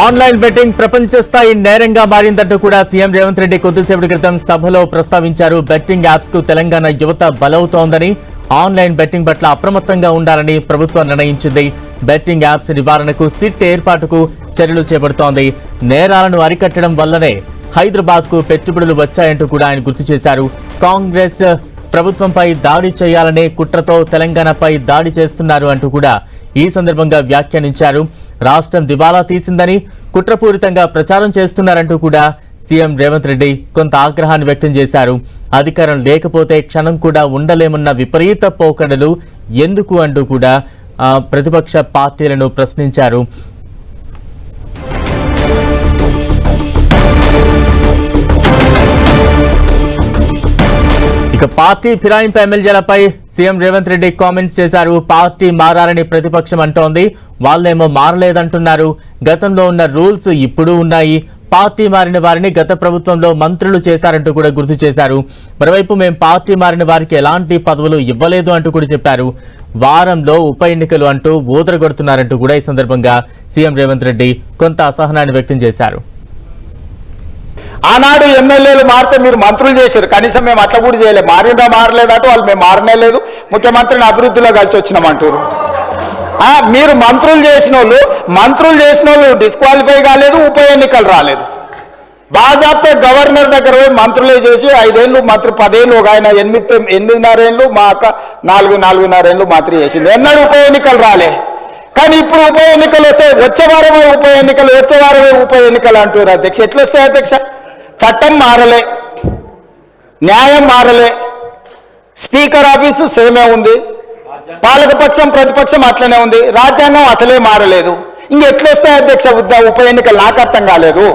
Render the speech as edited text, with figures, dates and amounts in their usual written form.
Online betting ప్రపంచ స్థాయి నేరంగా మారిందంటూ కూడా సీఎం రేవంత్ రెడ్డి కొద్దిసేపటి క్రితం సభలో ప్రస్తావించారు. బెట్టింగ్ యాప్స్ కు తెలంగాణ యువత బలవుతోందని, ఆన్లైన్ బెట్టింగ్ పట్ల అప్రమత్తంగా ఉండాలని ప్రభుత్వం నిర్ణయించింది. బెట్టింగ్ యాప్స్ నివారణకు సిట్ ఏర్పాటుకు చర్యలు చేపడుతోంది. నేరాలను అరికట్టడం వల్లనే హైదరాబాద్ కు పెట్టుబడులు వచ్చాయంటూ కూడా ఆయన గుర్తు చేశారు. కాంగ్రెస్ ప్రభుత్వంపై దాడి చేయాలనే కుట్రతో తెలంగాణపై దాడి చేస్తున్నారు అంటూ కూడా ఈ సందర్భంగా వ్యాఖ్యానించారు. రాష్ట్రం దివాలా తీసిందని, కుట్రపూరితంగా ప్రచారం చేస్తున్నారంటూ కూడా సీఎం రేవంత్ రెడ్డి కొంత ఆగ్రహాన్ని వ్యక్తం చేశారు. అధికారం లేకపోతే క్షణం కూడా ఉండలేమన్న విపరీత పోకడలు ఎందుకు అంటూ కూడా ప్రతిపక్ష పార్టీలను ప్రశ్నించారు. ఇక పార్టీ ఫిరాయింపు ఎమ్మెల్యేలపై సీఎం రేవంత్ రెడ్డి కామెంట్స్ చేశారు. పార్టీ మారాలని ప్రతిపక్షం అంటోంది, వాళ్ళేమో మారలేదంటున్నారు. గతంలో ఉన్న రూల్స్ ఇప్పుడు ఉన్నాయి. పార్టీ మారిన వారిని గత ప్రభుత్వంలో మంత్రులు చేశారంటూ కూడా గుర్తు చేశారు. మరోవైపు మేం పార్టీ మారిన వారికి ఎలాంటి పదవులు ఇవ్వలేదు అంటూ కూడా చెప్పారు. వారంలో ఉప ఎన్నికలు అంటూ ఊదరగొడుతున్నారంటూ కూడా ఈ సందర్భంగా సీఎం రేవంత్ రెడ్డి కొంత అసహనాన్ని వ్యక్తం చేశారు. ఆనాడు ఎమ్మెల్యేలు మారితే మీరు మంత్రులు చేశారు, కనీసం మేము అట్లా కూడా చేయలేదు. మారిందా మారలేదంటూ వాళ్ళు మేము మారనే లేదు, ముఖ్యమంత్రిని అభివృద్ధిలో కలిసి వచ్చినామంటారు. మీరు మంత్రులు చేసిన వాళ్ళు డిస్క్వాలిఫై కాలేదు, ఉప ఎన్నికలు రాలేదు. బాజాప్తే గవర్నర్ దగ్గర పోయి మంత్రులే చేసి 5 ఏళ్ళు మంత్రి, 10 ఏళ్ళు, ఒక ఆయన 8.5 ఏళ్ళు, మా అక్క 4.5 ఏళ్ళు మంత్రి చేసింది. ఎన్నడూ ఉప ఎన్నికలు రాలే. కానీ ఇప్పుడు ఉప ఎన్నికలు వస్తాయి, వచ్చే వారమే ఉప ఎన్నికలు అంటారు. అధ్యక్ష ఎట్లా వస్తాయి అధ్యక్ష? చట్టం మారలే, న్యాయం మారలే, స్పీకర్ ఆఫీసు సేమే ఉంది, పాలకపక్షం ప్రతిపక్షం అట్లనే ఉంది, రాజ్యాంగం అసలే మారలేదు. ఇంకెట్లొస్తాయి అధ్యక్ష ఉప ఎన్నికలు? నాకు అర్థం కాలేదు.